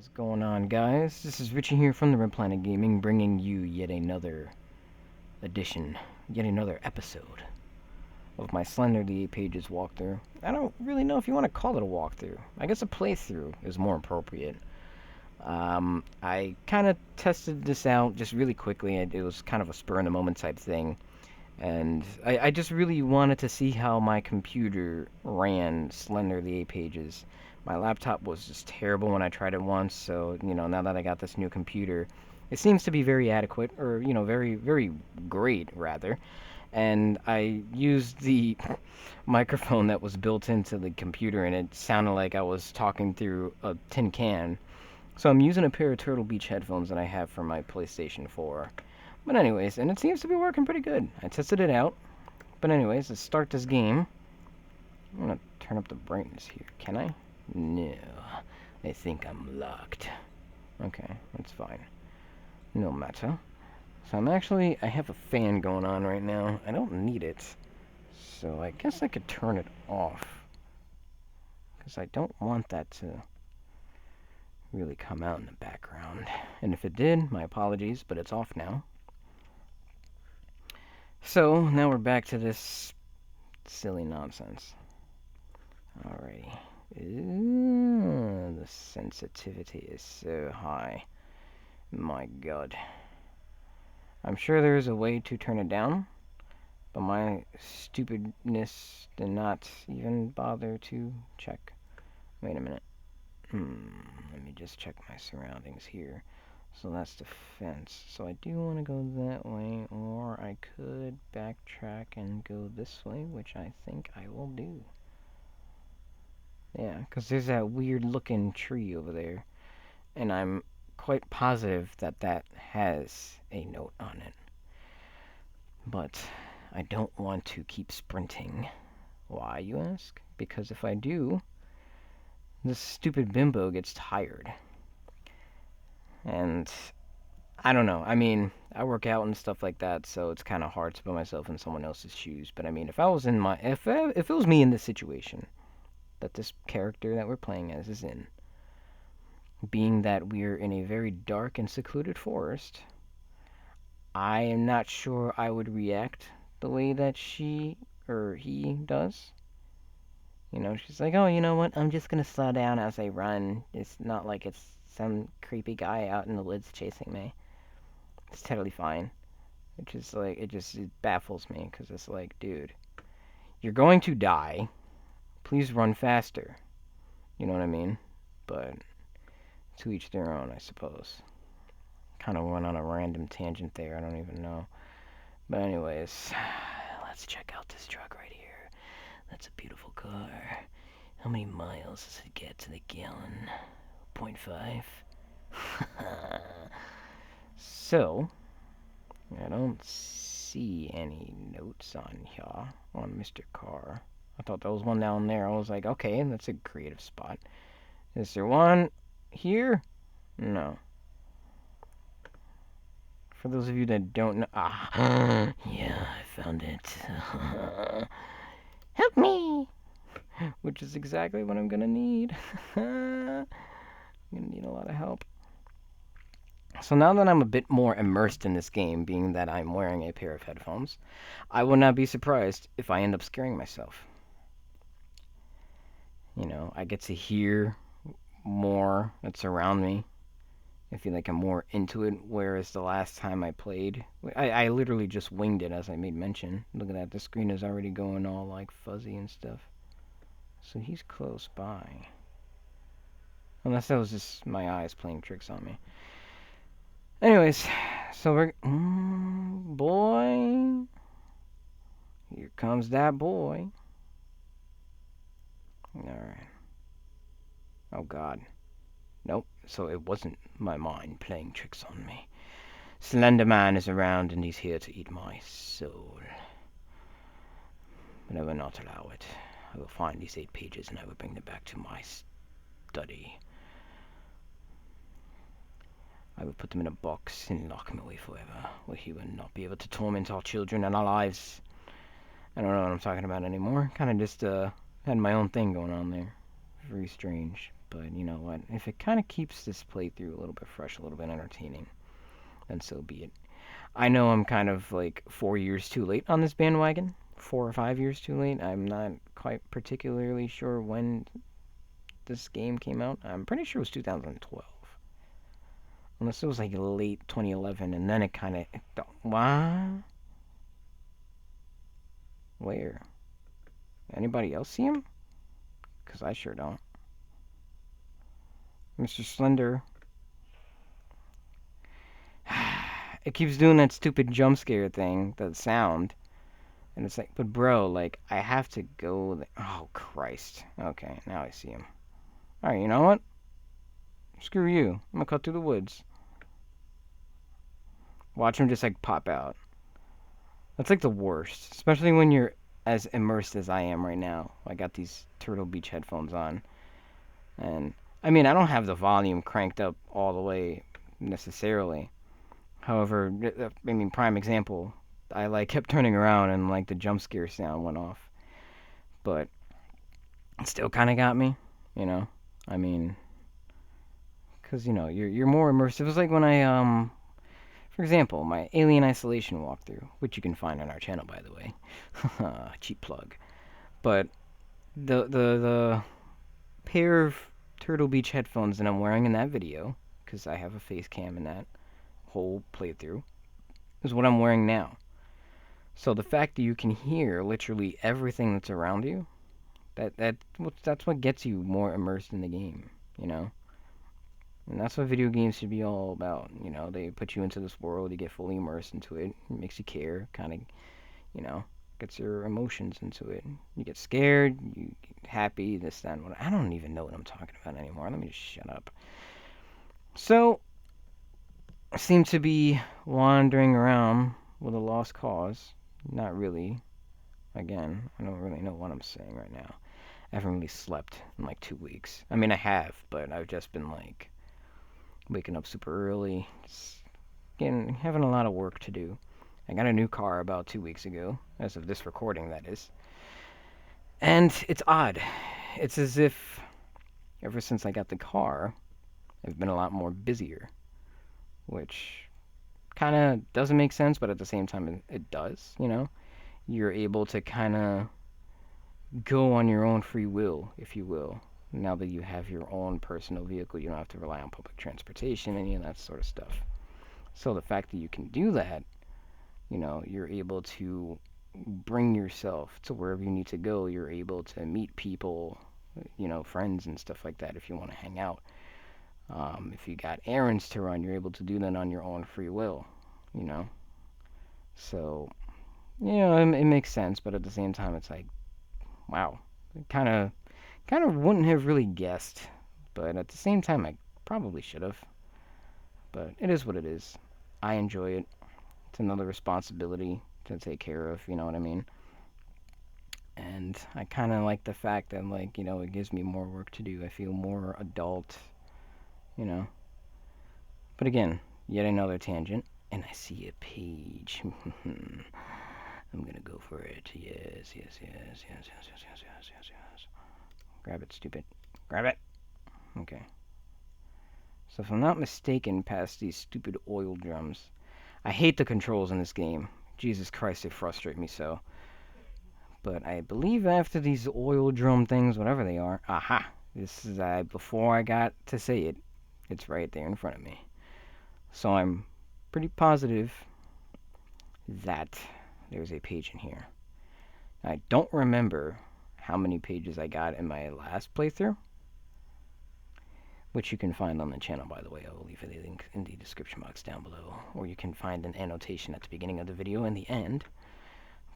What's going on, guys? This is Richie here from the Red Planet Gaming, bringing you yet another edition, yet another episode of my Slender the 8 Pages walkthrough. I don't really know if you want to call it a walkthrough. I guess a playthrough is more appropriate. I kind of tested this out just really quickly. It was kind of a spur-in-the-moment type thing. And I just really wanted to see how my computer ran Slender the 8 Pages. My laptop was just terrible when I tried it once, so, now that I got this new computer, it seems to be very adequate, or, very, very great, rather. And I used the microphone that was built into the computer, and it sounded like I was talking through a tin can. So I'm using a pair of Turtle Beach headphones that I have from my PlayStation 4. But anyways, and it seems to be working pretty good. I tested it out. But anyways, let's start this game. I'm gonna turn up the brightness here. Can I? No. I think I'm locked. Okay, that's fine. No matter. So I have a fan going on right now. I don't need it. So I guess I could turn it off. Because I don't want that to really come out in the background. And if it did, my apologies, but it's off now. So, now we're back to this silly nonsense. Alrighty. Ooh, the sensitivity is so high. My god. I'm sure there is a way to turn it down, but my stupidness did not even bother to check. Wait a minute. Let me just check my surroundings here. So that's the fence. So I do want to go that way, or I could backtrack and go this way, which I think I will do. Yeah, because there's that weird looking tree over there, and I'm quite positive that that has a note on it. But I don't want to keep sprinting. Why, you ask? Because if I do, this stupid bimbo gets tired. And I don't know. I mean, I work out and stuff like that, so it's kind of hard to put myself in someone else's shoes. But I mean, if it was me in this situation that this character that we're playing as is in, being that we're in a very dark and secluded forest, I am not sure I would react the way that she or he does. She's like, oh, you know what? I'm just gonna slow down as I run. It's not like it's some creepy guy out in the woods chasing me. It's totally fine. Which is like, it baffles me, because it's like, dude, you're going to die. Please run faster. You know what I mean? But to each their own, I suppose. Kind of went on a random tangent there, I don't even know. But anyways, let's check out this truck right here. That's a beautiful car. How many miles does it get to the gallon? 0.5? So, I don't see any notes on here on Mr. Carr. I thought there was one down there. I was like, okay, that's a creative spot. Is there one here? No. For those of you that don't know... Ah, yeah, I found it. Help me! Which is exactly what I'm gonna need. I'm gonna need a lot of help. So now that I'm a bit more immersed in this game, being that I'm wearing a pair of headphones, I will not be surprised if I end up scaring myself. I get to hear more that's around me. I feel like I'm more into it, whereas the last time I played, I literally just winged it, as I made mention. Look at that, the screen is already going all like fuzzy and stuff. So he's close by. Unless that was just my eyes playing tricks on me. Anyways, so we're... boy. Here comes that boy. Alright. Oh god. Nope, so it wasn't my mind playing tricks on me. Slender Man is around and he's here to eat my soul. But I will not allow it. I will find these 8 pages and I will bring them back to my study. I will put them in a box and lock them away forever, where he will not be able to torment our children and our lives. I don't know what I'm talking about anymore. Kind of just had my own thing going on there. Very strange. but you know what? If it kind of keeps this playthrough a little bit fresh, a little bit entertaining, then so be it. I know I'm kind of like 4 years too late on this bandwagon. 4 or 5 years too late. I'm not quite particularly sure when this game came out. I'm pretty sure it was 2012. Unless it was like late 2011, and then it kind of... What? Where? Anybody else see him? Because I sure don't. Mr. Slender. It keeps doing that stupid jump scare thing, that sound. And it's like, but bro, like, I have to go there. Oh, Christ. Okay, now I see him. Alright, you know what? Screw you. I'm gonna cut through the woods. Watch him just, like, pop out. That's, like, the worst. Especially when you're as immersed as I am right now. I got these Turtle Beach headphones on. And, I mean, I don't have the volume cranked up all the way, necessarily. However, I mean, prime example, I, like, kept turning around and, like, the jump scare sound went off. But it still kind of got me, you know? I mean, because, you know, you're more immersive. It was like when I, for example, my Alien Isolation walkthrough, which you can find on our channel, by the way. Cheap plug. But the pair of Turtle Beach headphones that I'm wearing in that video, because I have a face cam in that whole playthrough, is what I'm wearing now. So the fact that you can hear literally everything that's around you, that's what gets you more immersed in the game, you know? And that's what video games should be all about, you know? They put you into this world, you get fully immersed into it, it makes you care, kind of, you know, gets your emotions into it. You get scared, you get happy, this, that, and what. I don't even know what I'm talking about anymore. Let me just shut up. So, I seem to be wandering around with a lost cause. Not really. Again, I don't really know what I'm saying right now. I haven't really slept in like 2 weeks. I mean, I have, but I've just been like waking up super early, having a lot of work to do. I got a new car about 2 weeks ago, as of this recording, that is. And it's odd. It's as if ever since I got the car, I've been a lot more busier, which kind of doesn't make sense, but at the same time, it does, you know? You're able to kind of go on your own free will, if you will. Now that you have your own personal vehicle, you don't have to rely on public transportation, any of that sort of stuff. So the fact that you can do that, you know, you're able to bring yourself to wherever you need to go. You're able to meet people, you know, friends and stuff like that if you want to hang out. If you got errands to run, you're able to do that on your own free will, you know. So, you know, it makes sense, but at the same time, it's like, wow, kind of wouldn't have really guessed, but at the same time, I probably should have. But it is what it is. I enjoy it. It's another responsibility to take care of, you know what I mean? And I kind of like the fact that, like, you know, it gives me more work to do. I feel more adult, you know. But again, yet another tangent, and I see a page. I'm gonna go for it. Yes. Grab it, stupid. Grab it. Okay. So if I'm not mistaken, past these stupid oil drums. I hate the controls in this game. Jesus Christ, they frustrate me so. But I believe after these oil drum things, whatever they are, aha! This is, before I got to say it, it's right there in front of me. So I'm pretty positive that there's a page in here. I don't remember how many pages I got in my last playthrough, which you can find on the channel, by the way. I will leave a link in the description box down below, or you can find an annotation at the beginning of the video and the end.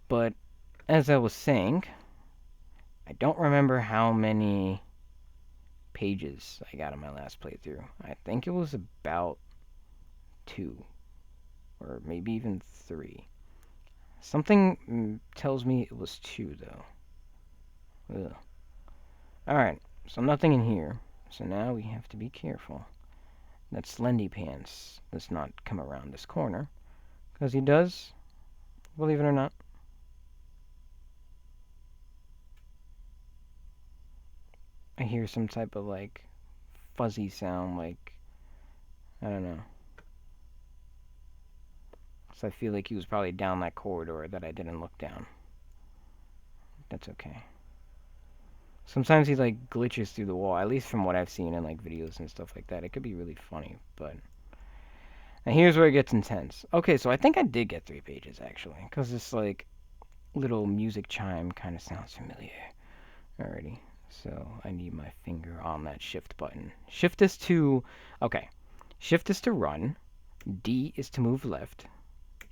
But as I was saying, I don't remember how many pages I got in my last playthrough. I think it was about 2, or maybe even 3. Something tells me it was 2, though. Ugh. Alright, so nothing in here. So now we have to be careful that Slendy Pants does not come around this corner. Because he does, believe it or not. I hear some type of, like, fuzzy sound, like, I don't know. So I feel like he was probably down that corridor that I didn't look down. That's okay. Sometimes he, like, glitches through the wall, at least from what I've seen in, like, videos and stuff like that. It could be really funny, but... And here's where it gets intense. Okay, so I think I did get 3 pages, actually, because this, like, little music chime kind of sounds familiar already. So I need my finger on that shift button. Shift is to... Okay. Shift is to run. D is to move left.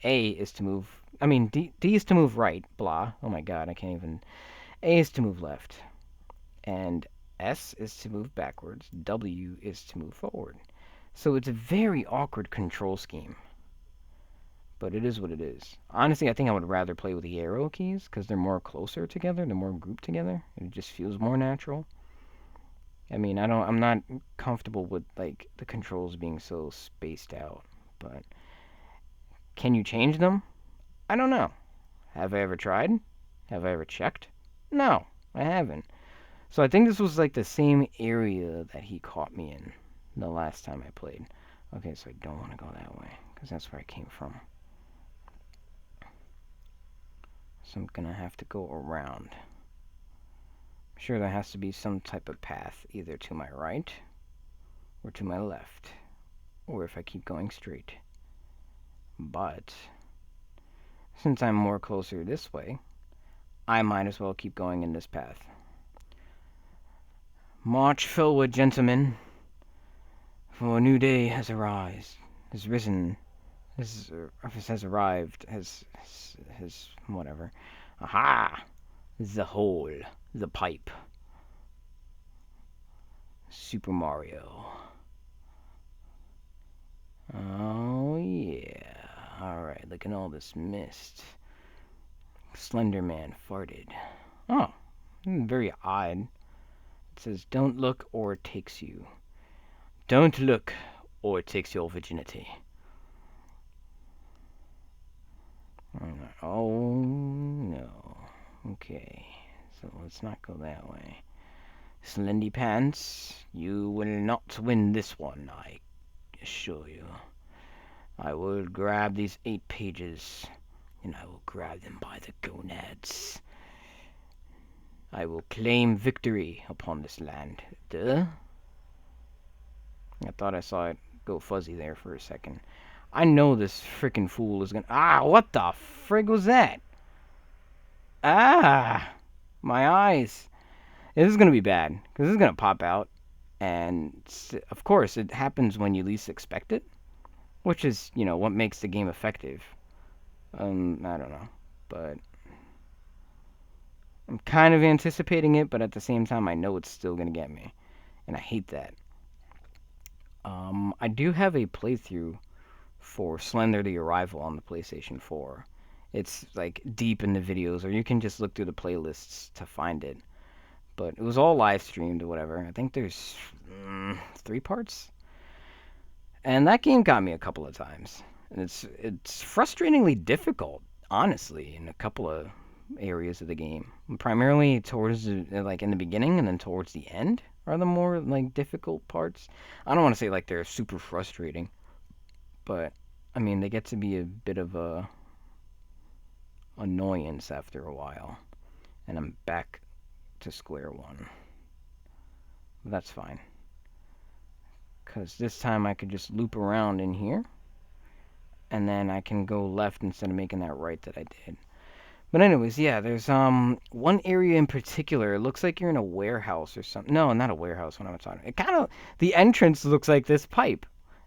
A is to move... I mean, D is to move right. Blah. Oh my god, I can't even... A is to move left. And S is to move backwards. W is to move forward. So it's a very awkward control scheme. But it is what it is. Honestly, I think I would rather play with the arrow keys because they're more closer together, they're more grouped together. It just feels more natural. I mean, I'm not comfortable with, like, the controls being so spaced out. But can you change them? I don't know. Have I ever tried? Have I ever checked? No, I haven't. So I think this was like the same area that he caught me in the last time I played. Okay, so I don't want to go that way because that's where I came from. So I'm gonna have to go around. I'm sure there has to be some type of path either to my right or to my left, or if I keep going straight. But since I'm more closer this way, I might as well keep going in this path. March forward, gentlemen, for a new day has risen, has arrived, has whatever. Aha! The hole, the pipe. Super Mario. Oh yeah. Alright, look at all this mist. Slender Man farted. Oh, very odd. It says, don't look or it takes you. Don't look or it takes your virginity. Oh no. Okay, so let's not go that way. Slendy Pants, you will not win this one, I assure you. I will grab these 8 pages, and I will grab them by the gonads. I will claim victory upon this land. Duh. I thought I saw it go fuzzy there for a second. I know this frickin' fool is gonna... Ah, what the frig was that? Ah! My eyes. This is gonna be bad, because this is gonna pop out. And, of course, it happens when you least expect it. Which is, you know, what makes the game effective. I don't know. But I'm kind of anticipating it, but at the same time, I know it's still gonna get me. And I hate that. I do have a playthrough for Slender the Arrival on the PlayStation 4. It's like deep in the videos, or you can just look through the playlists to find it. But it was all live streamed or whatever. I think there's 3 parts. And that game got me a couple of times. And it's frustratingly difficult, honestly, in a couple of areas of the game. Primarily towards like in the beginning and then towards the end are the more like difficult parts. I don't want to say like they're super frustrating, but I mean they get to be a bit of a annoyance after a while. And I'm back to square one. But that's fine. Because this time I could just loop around in here. And then I can go left instead of making that right that I did. But anyways, yeah, there's one area in particular. It looks like you're in a warehouse or something. No, not a warehouse. What am I talking about? It kind of... The entrance looks like this pipe,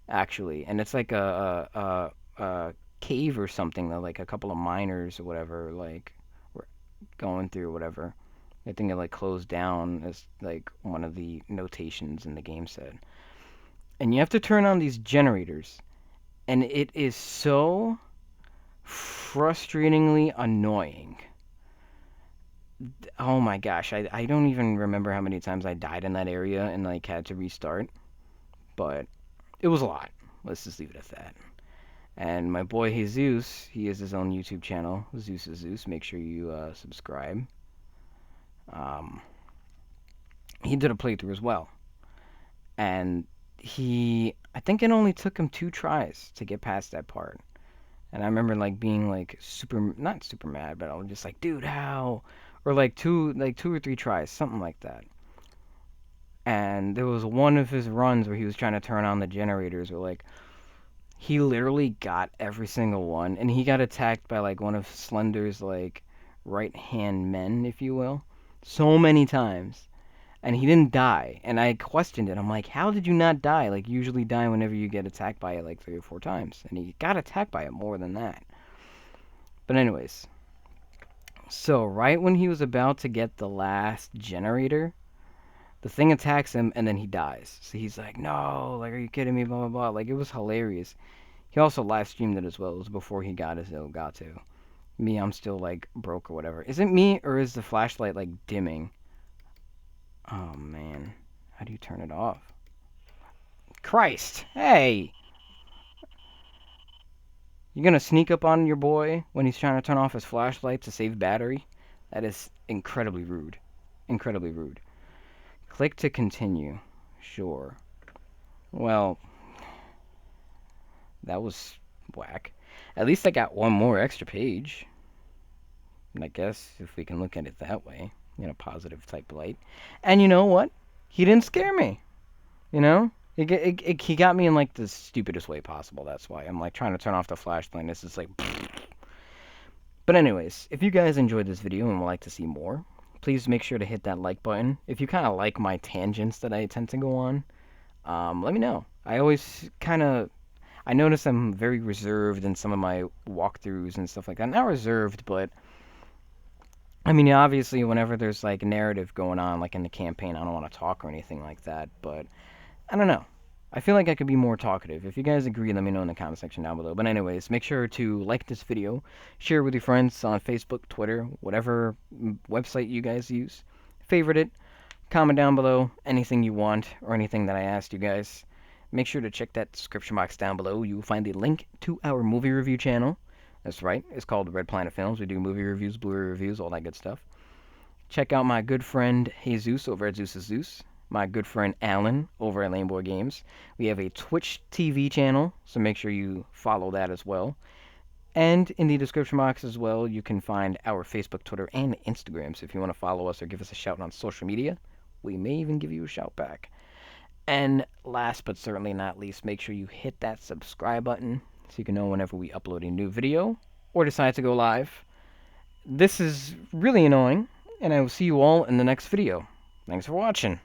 actually. And it's like a cave or something that like a couple of miners or whatever like were going through or whatever. I think it like closed down as like one of the notations in the game said. And you have to turn on these generators. And it is so frustratingly annoying. Oh my gosh, I don't even remember how many times I died in that area and like had to restart. But it was a lot. Let's just leave it at that. And my boy Jesus, he has his own YouTube channel, Zeus is Zeus. Make sure you subscribe. He did a playthrough as well. And I think it only took him 2 tries to get past that part. And I remember like being like not super mad, but I was just like, dude, how? Or like two or three tries, something like that. And there was one of his runs where he was trying to turn on the generators, where like he literally got every single one, and he got attacked by like one of Slender's like right hand men, if you will, so many times. And he didn't die. And I questioned it. I'm like, how did you not die? Like, you usually die whenever you get attacked by it like 3 or 4 times. And he got attacked by it more than that. But anyways, so right when he was about to get the last generator, the thing attacks him and then he dies. So he's like, no, like, are you kidding me? Blah, blah, blah. Like, it was hilarious. He also live streamed it as well. It was before he got his Elgato. Me, I'm still, like, broke or whatever. Is it me or is the flashlight, like, dimming? Oh, man. How do you turn it off? Christ! Hey! You gonna sneak up on your boy when he's trying to turn off his flashlight to save battery? That is incredibly rude. Incredibly rude. Click to continue. Sure. Well, that was whack. At least I got one more extra page. And I guess if we can look at it that way, in a positive type light. And you know what? He didn't scare me. You know? He got me in like the stupidest way possible. That's why I'm like trying to turn off the flashlight. This is like. But anyways, if you guys enjoyed this video and would like to see more, please make sure to hit that like button. If you kind of like my tangents that I tend to go on, let me know. I notice I'm very reserved in some of my walkthroughs and stuff like that. Not reserved, but I mean, obviously, whenever there's like a narrative going on, like in the campaign, I don't want to talk or anything like that. But I don't know. I feel like I could be more talkative. If you guys agree, let me know in the comment section down below. But anyways, make sure to like this video, share it with your friends on Facebook, Twitter, whatever website you guys use. Favorite it, comment down below anything you want or anything that I asked you guys. Make sure to check that description box down below. You will find the link to our movie review channel. That's right. It's called Red Planet Films. We do movie reviews, Blu-ray reviews, all that good stuff. Check out my good friend Jesus over at Zeus is Zeus. My good friend Alan over at Laneboy Games. We have a Twitch TV channel, so make sure you follow that as well. And in the description box as well, you can find our Facebook, Twitter, and Instagram. So if you want to follow us or give us a shout on social media, we may even give you a shout back. And last but certainly not least, make sure you hit that subscribe button so you can know whenever we upload a new video or decide to go live. This is really annoying, and I will see you all in the next video. Thanks for watching.